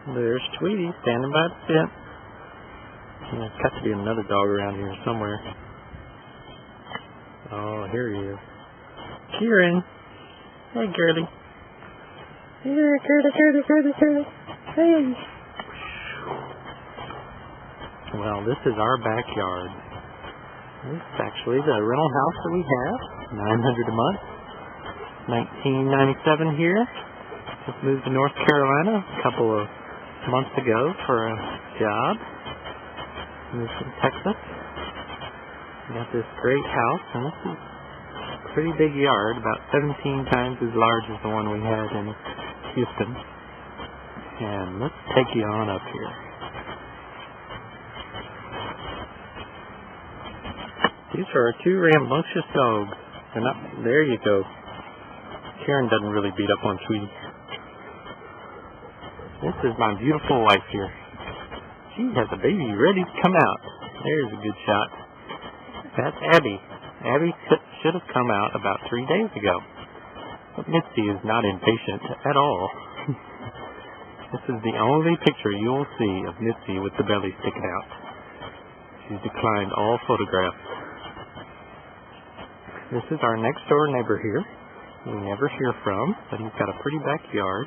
There's Tweedie standing by the fence. There's got to be another dog around here somewhere. Oh, here he is. Kirin. Hey, girlie. Here, girlie. Hey. Well, this is our backyard. This is actually the rental house that we have. $900 a month. 1997 here. Just moved to North Carolina a couple of months ago for a job. Moved from Texas. We got this great house, and this is a pretty big yard, about 17 times as large as the one we had in Houston. And let's take you on up here. These are our two rambunctious dogs. They're not, there you go. Kirin doesn't really beat up on Tweedie. This is my beautiful wife here. She has a baby ready to come out. There's a good shot. That's Abby. Abby should have come out about 3 days ago. But Mitzi is not impatient at all. This is the only picture you will see of Mitzi with the belly sticking out. She's declined all photographs. This is our next door neighbor here. We never hear from, but he's got a pretty backyard.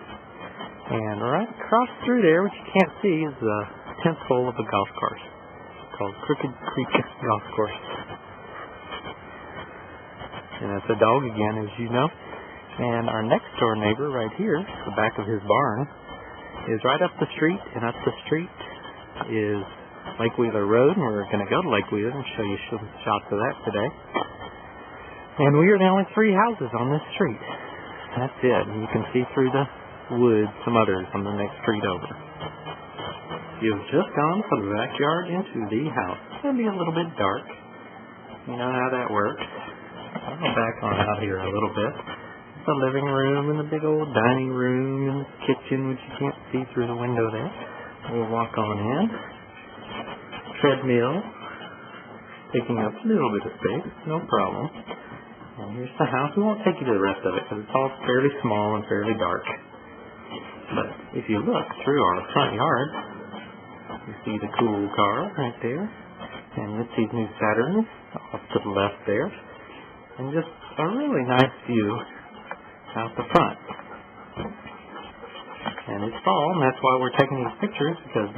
And right across through there, which you can't see, is the 10th hole of a golf course. It's called Crooked Creek Golf Course. And that's a dog again, as you know. And our next door neighbor right here, the back of his barn, is right up the street. And up the street is Lake Wheeler Road. And we're going to go to Lake Wheeler and show you some shots of that today. And we are the only 3 houses on this street. That's it. And you can see through the woods some others on the next street over. You've just gone from the backyard into the house. It's going to be a little bit dark. You know how that works. I'll go back on out here a little bit. The living room and the big old dining room and the kitchen, which you can't see through the window there. We'll walk on in. Treadmill. Taking up a little bit of space. No problem. And here's the house. We won't take you to the rest of it because it's all fairly small and fairly dark. But if you look through our front yard, you see the cool car right there, and Mitzi's new Saturn off to the left there, and just a really nice view out the front. And it's fall, and that's why we're taking these pictures, because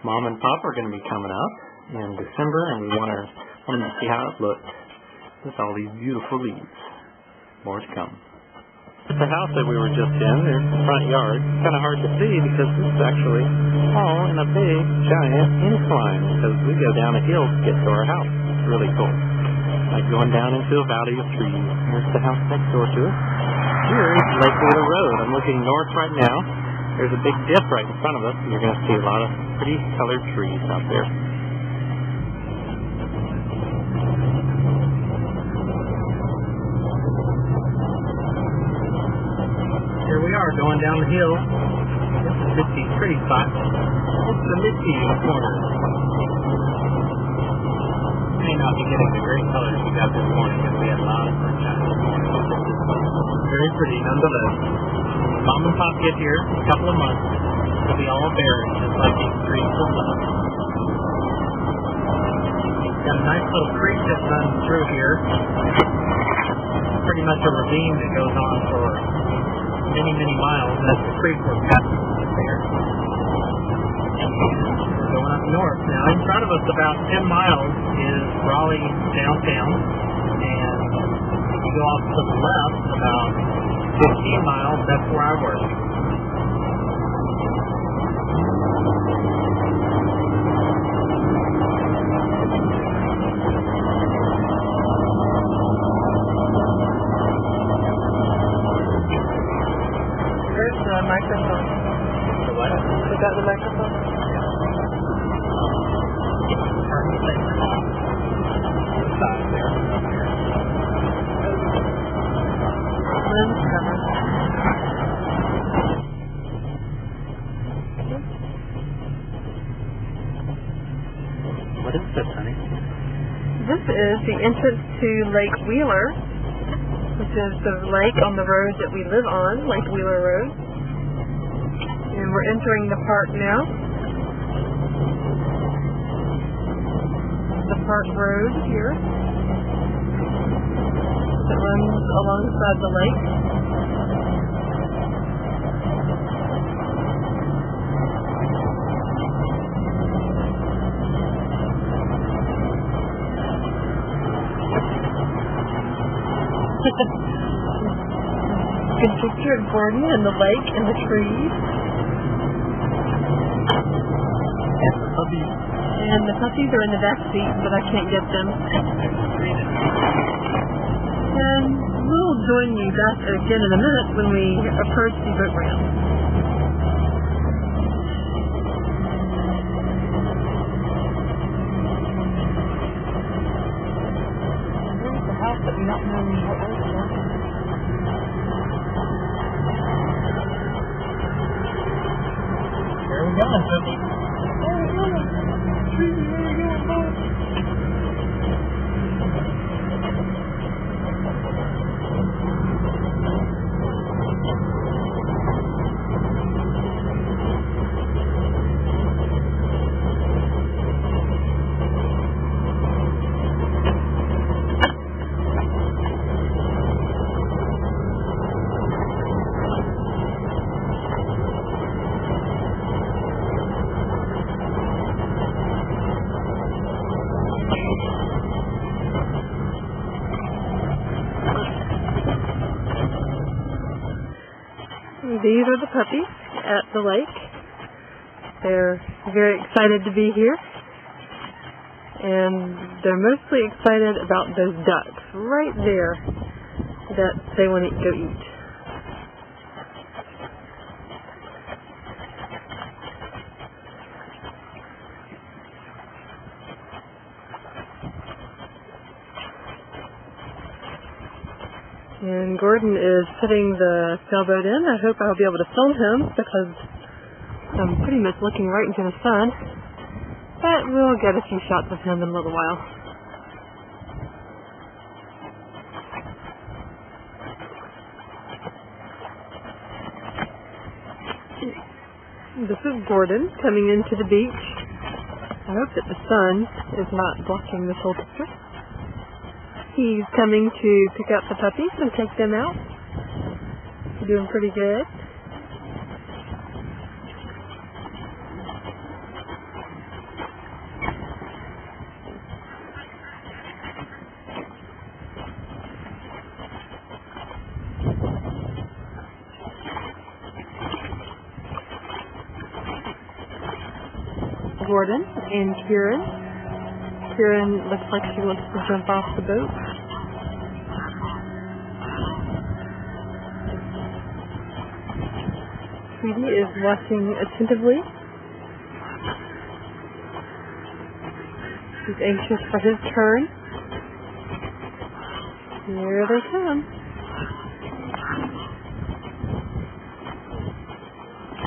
Mom and Pop are going to be coming up in December, and we want them to see how it looks with all these beautiful leaves. More to come. The house that we were just in, there's the front yard. It's kind of hard to see because this is actually all in a big, giant incline because we go down a hill to get to our house. It's really cool. Like going down into a valley of trees. Here's the house next door to us. Here is Lake Wheeler Road. I'm looking north right now. There's a big dip right in front of us, and you're going to see a lot of pretty colored trees out there. Here we are going down the hill. This is Mitzi's pretty spot. It's the Mitzi corner. May not be getting the great colors we got this morning because we had a lot of sunshine this morning. Very pretty nonetheless. Mom and Pop get here in a couple of months. It'll be all berry, just like these trees of love. Got a nice little creek that runs through here. Pretty much a ravine that goes on for many, many miles. That's the creek we're passing there. We're going up north. Now, in front of us, about 10 miles, is Raleigh downtown. And if you go off to the left, about 15 miles, that's where I work. Microphone. The what? You got the microphone? The side there. Lens cover. What is this, honey? This is the entrance to Lake Wheeler, which is the lake on the road that we live on, Lake Wheeler Road. And we're entering the park now. The park road here that runs alongside the lake. Good picture of Gordon and the lake and the trees. And the puppies are in the back seat, but I can't get them. And we'll join you back again in a minute when we approach the boat ramp. There's the house that we don't know what road it's on. Where are we going, Tweedie? These are the puppies at the lake. They're very excited to be here. And they're mostly excited about those ducks right there that they want to go eat. And Gordon is putting the sailboat in. I hope I'll be able to film him because I'm pretty much looking right into the sun. But we'll get a few shots of him in a little while. This is Gordon coming into the beach. I hope that the sun is not blocking this whole picture. He's coming to pick up the puppies and take them out. Doing pretty good. Gordon and Kirin. Kirin looks like she wants to jump off the boat. Tweedie is watching attentively. He's anxious for his turn. Here they come.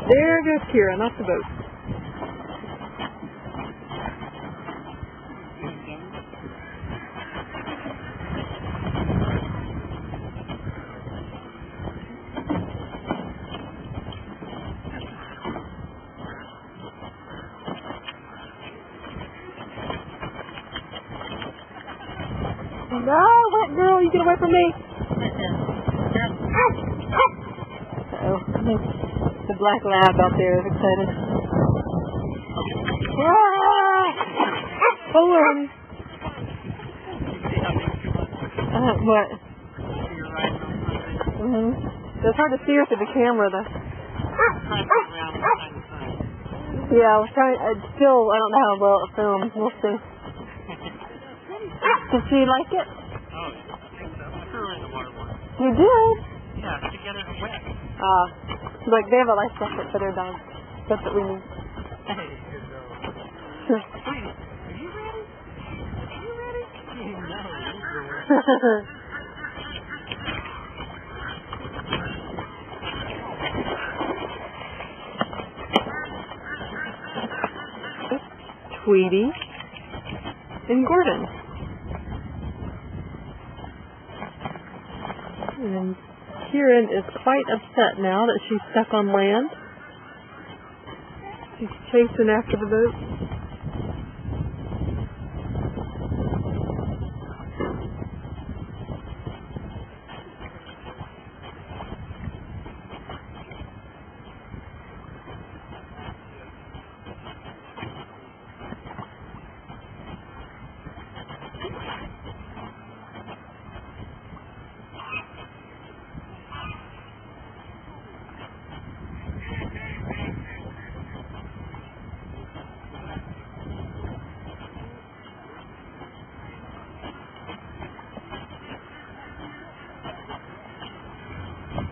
There goes Kirin off the boat. No, what girl? You get away from me. Uh-oh. The black lab out there is excited. Hold on. What? It's hard to see her through the camera, though. Yeah, I was trying. I don't know how well it films. We'll see. Did she like it? Oh, I think so. I threw her in the water once. You did? Yeah, to get her wet. Like they have a life jacket for their dogs. That's what we need. Hey, good girl. Wait, are you ready? Are you ready? No, Tweedie and Gordon. And Kirin is quite upset now that she's stuck on land. She's chasing after the boat.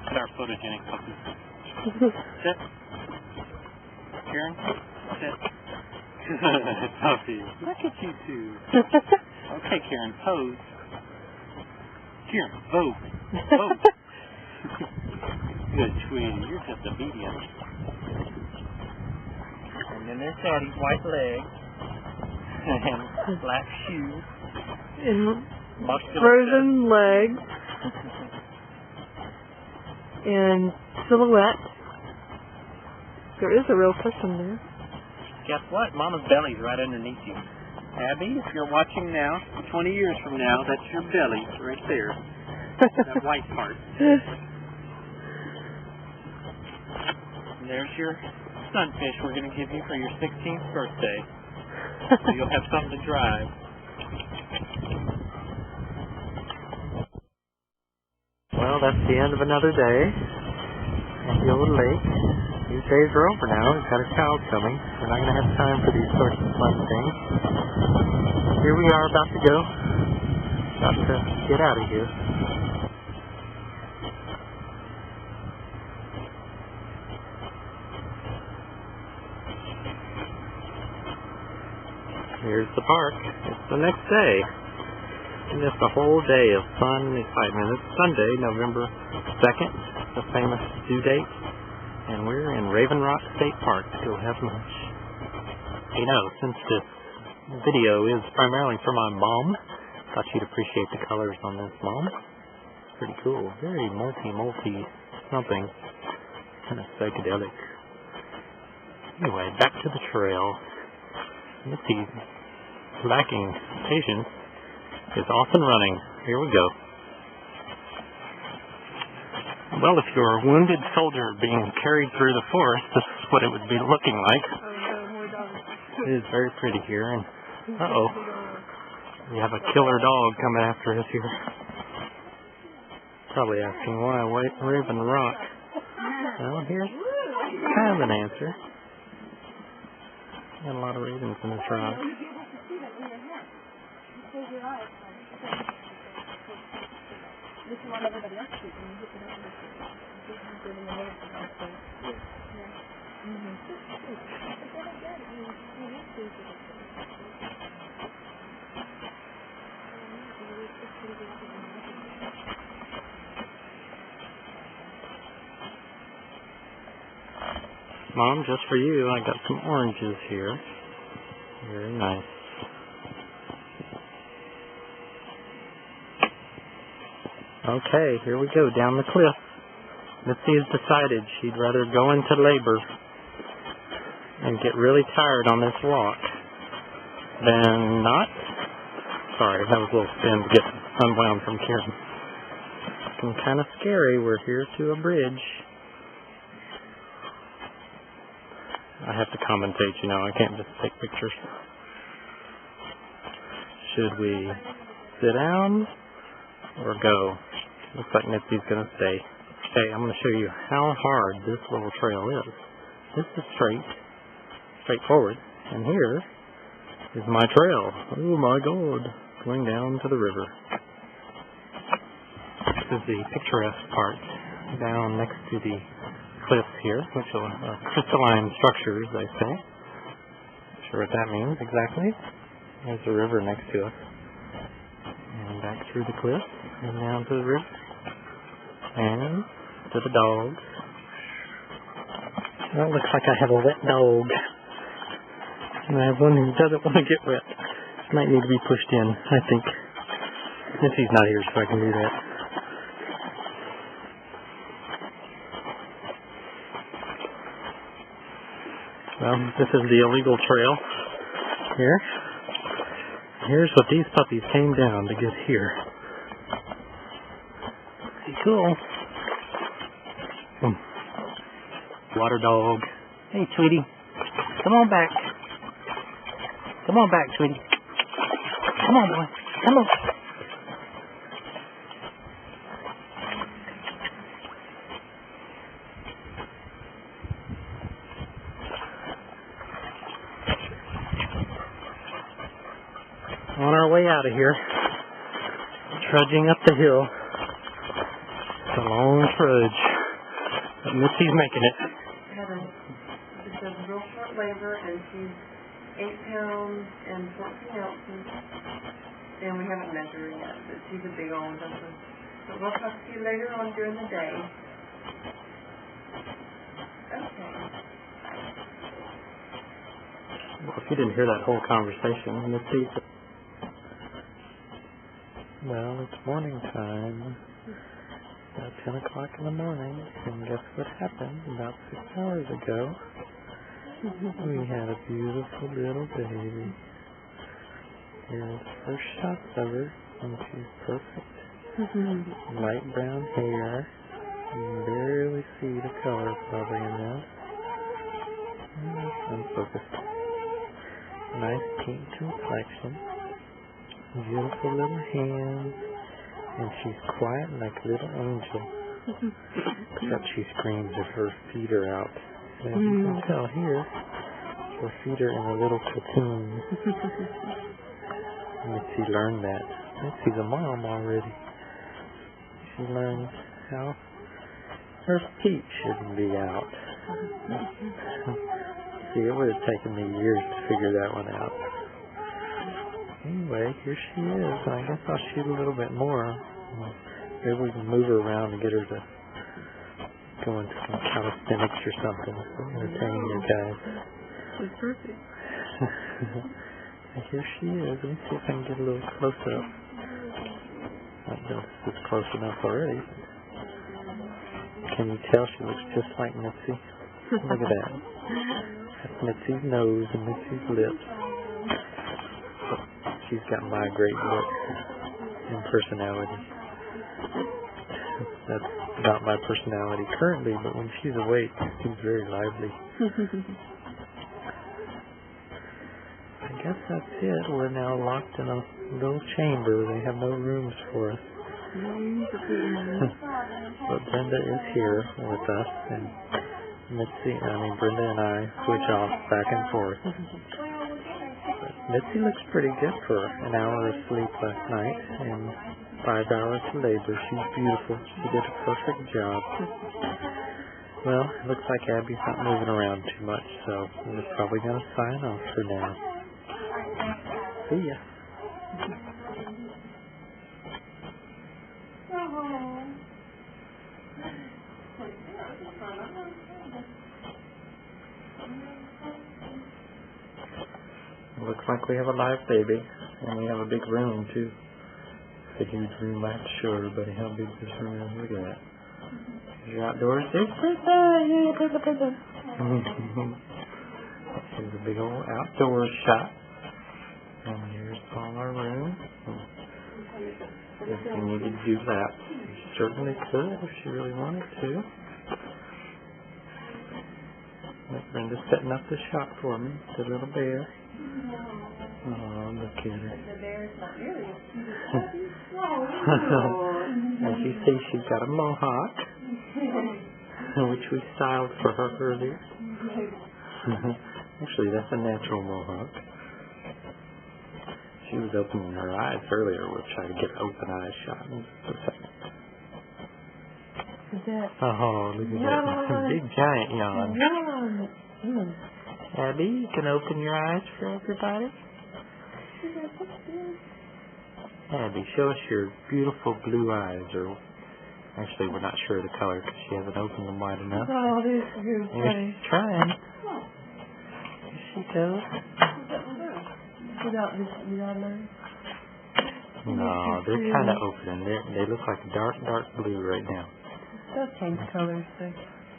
Our photogenic puppy. Sit. Kirin, sit. Puppy. Look at you two. Okay, Kirin, pose. Kirin, vote. Vote. Good, Tweedie. You're just a medium. And then there's Daddy's white legs. And black shoes. And Muscular frozen legs. And silhouette. There is a real person there. Guess what? Mama's belly's right underneath you. Abby, if you're watching now, 20 years from now, that's your belly right there. That white part. And there's your sunfish we're going to give you for your 16th birthday. So you'll have something to drive. Well, that's the end of another day at the old lake. These days are over now. We've got a child coming. We're not going to have time for these sorts of fun things. Here we are about to go. About to get out of here. Here's the park. It's the next day. And just a whole day of fun and excitement. It's Sunday, November 2nd, the famous due date, and we're in Raven Rock State Park to go have lunch. You know, since this video is primarily for my mom, thought you'd appreciate the colors on this, Mom. Pretty cool. Very multi something. Kind of psychedelic. Anyway, back to the trail. Missy's lacking patience is off and running. Here we go. Well, if you're a wounded soldier being carried through the forest, this is what it would be looking like. It is very pretty here, and uh-oh, we have a killer dog coming after us here. Probably asking why Raven Rock. Well, here's kind of an answer. Got a lot of ravens in this rock. Mom, just for you, I got some oranges here. Very nice. Okay, here we go, down the cliff. Missy has decided she'd rather go into labor and get really tired on this walk than not. Sorry, that was a little spin to get unwound from Kirin. Looking kind of scary. We're here to a bridge. I have to commentate, you know, I can't just take pictures. Should we sit down or go? Looks like Mitzi's going to stay. Okay, I'm going to show you how hard this little trail is. This is straightforward. And here is my trail. Oh my God. Going down to the river. This is the picturesque part down next to the cliffs here, which are crystalline structures, they say. Not sure what that means exactly. There's the river next to us. And back through the cliff and down to the river. And to the dogs. Well, it looks like I have a wet dog. And I have one who doesn't want to get wet. Might need to be pushed in, I think. Missy's not here, so I can do that. Well, this is the illegal trail here. Here's what these puppies came down to get here. Pretty cool. Water dog. Hey, Tweedie. Come on back. Come on back, Tweedie. Come on, boy. Come on. On our way out of here, trudging up the hill. It's a long trudge, but Missy's making it. Just a real short labor, and she's 8 pounds and 14 ounces. And we haven't measured her yet, but she's a big old person. But we'll talk to you later on during the day. Okay. Well, if you didn't hear that whole conversation, Missy. Well, it's morning time. About 10 o'clock in the morning, and guess what happened about 6 hours ago? We had a beautiful little baby. Here's the first shots of her, and she's perfect. Light brown hair. You can barely see the color probably in this. Unfocused. Nice pink complexion. Beautiful little hands. And she's quiet like a little angel. Except she screams if her feet are out. And as you can tell here, her feet are in a little cocoon. Missy learned that. Missy's a mom already. She learned how her feet shouldn't be out. See, it would have taken me years to figure that one out. Anyway, here she is. I guess I'll shoot a little bit more. Maybe we can move her around and get her to go into some calisthenics or something. Entertain you guys. She's perfect. And here she is. Let me see if I can get a little close up. I don't know if this is close enough already. Can you tell she looks just like Mitzi? Look at that. That's Mitzi's nose and Mitzi's lips. She's got my great look and personality. That's not my personality currently, but when she's awake, she's very lively. I guess that's it. We're now locked in a little chamber. They have no rooms for us. But Brenda is here with us, and Brenda and I switch off back and forth. Mitzi looks pretty good for an hour of sleep last night and 5 hours of labor. She's beautiful. She did a perfect job. Well, it looks like Abby's not moving around too much, so we're probably going to sign off for now. See ya. Looks like we have a live baby, and we have a big room too. It's a huge room. I have to show everybody how big this room is. Look at that. You're outdoors. There's Brenda. Yeah, Brenda. Here's a big old outdoor shot. And here's all our room. If you needed to do that, you certainly could if she really wanted to. Brenda's setting up the shot for me. The little bear. Oh, look at her. As you see, she's got a mohawk, which we styled for her earlier. Actually, that's a natural mohawk. She was opening her eyes earlier. We'll try to get an open eye shot in just a second. Oh, look at that. Big giant yawn. Abby, you can open your eyes for everybody. Abby, show us your beautiful blue eyes. Or actually, we're not sure of the color because she hasn't opened them wide enough. Oh, this is She's trying. Here she goes. Without nose? No, they're kind of open. They look like dark blue right now. They'll change colors.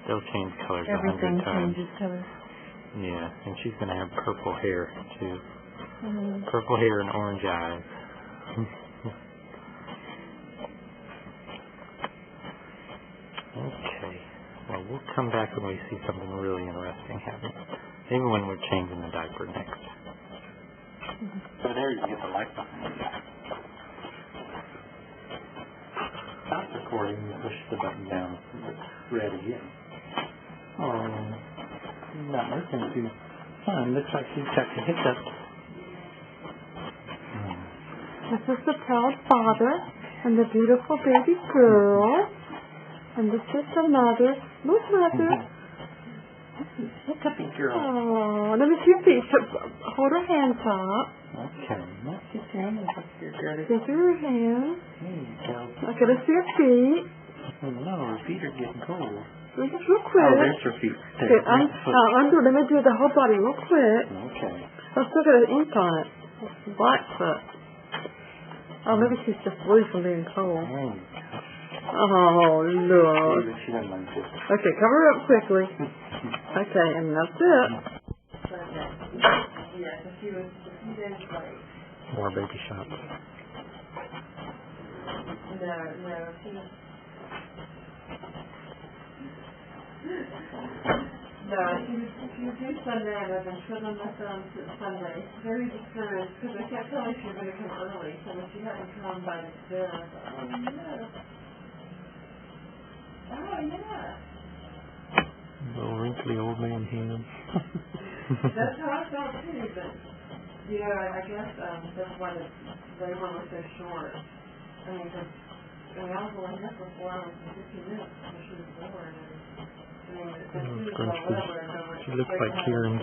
They'll change colors Everything 100 times. changes colors. Yeah, and she's going to have purple hair, too. Purple hair and orange eyes. Okay. Well, we'll come back when we see something really interesting happen. Maybe when we're changing the diaper next. So there you get the light behind you. Stop recording and push the button down. It's red again. Oh, not looking too fun. Looks like she's got the hiccups. This is the proud father and the beautiful baby girl. And this is the mother. Look, mother. Hiccupy girl. Oh, let me see your feet. Hold her hands up. Okay. Let's get your hands up here, girlie. Get your hands. There you go. Okay, let's see your feet. Oh, no, her feet are getting cold. Just real quick. Oh, there's her feet. There, Okay, let me do the whole body real quick. Okay. Let's look at the ink on it. Black foot. Oh, maybe she's just blue from being cold. Oh, look. She doesn't like this. Okay, cover her up quickly. Okay, and that's it. More baby shots. No, she was due Sunday, and I've been twiddling my thumbs since Sunday. Very discouraged, because I kept telling her she was going to come early, so when she hadn't come by then, I thought, oh, no. Oh, yeah. Little wrinkly old man hands. That's how I felt, too, but, you know, I guess that's why the labor was so short. I mean, I was only here for 4 hours and 15 minutes when she was born, and she looks like Kirin.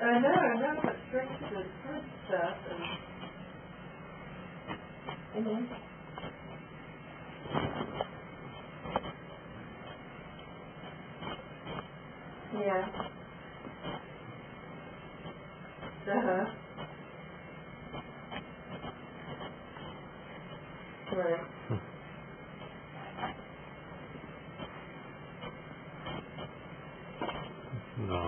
I know, but straight to the first stuff. Yeah. Right. No.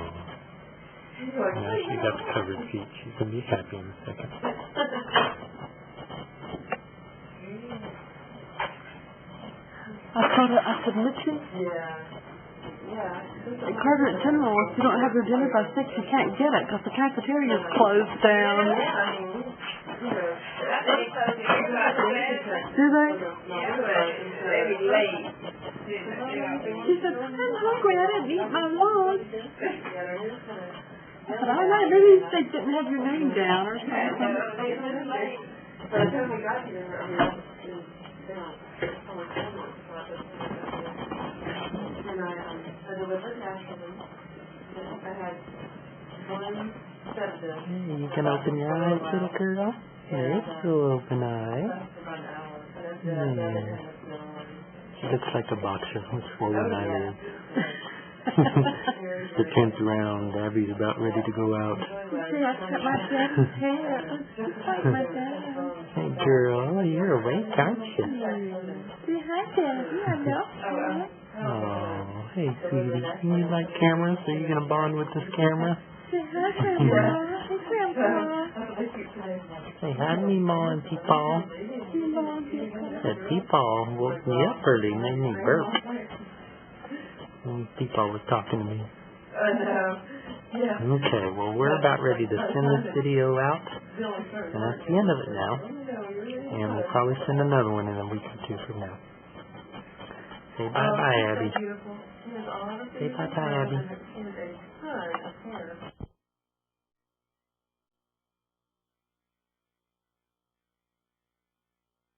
Now she got the covered feet. She's going to be happy in a second. I said, Mitchell? At Carter General, if you don't have your dinner by 6, you can't get it because the cafeteria is closed down. Do they? She said, I'm hungry. I didn't eat my lunch. I said, all right, maybe they didn't have your name down or something. By the time we got here, and I delivered naturally. I had one set of them. Hey, you can open your eyes, little girl. There's little open eyes. She looks like a boxer with swollen eyelids. The 10th round, Abby's about ready to go out. Hey girl, you're awake, aren't you? Say hi, Daddy. I know. Oh, hey sweetie. You like cameras? Are you going to bond with this camera? Say hi, Grandpa. Hey, Grandpa. Say hi, Meemaw and Peepaw. That Peepaw woke me up early and made me burp. Peepaw was talking to me. Okay, well, we're about ready to send this video out. And that's the end of it now. And we'll probably send another one in a week or 2 from now. Say bye-bye, Abby. Say bye-bye, Abby.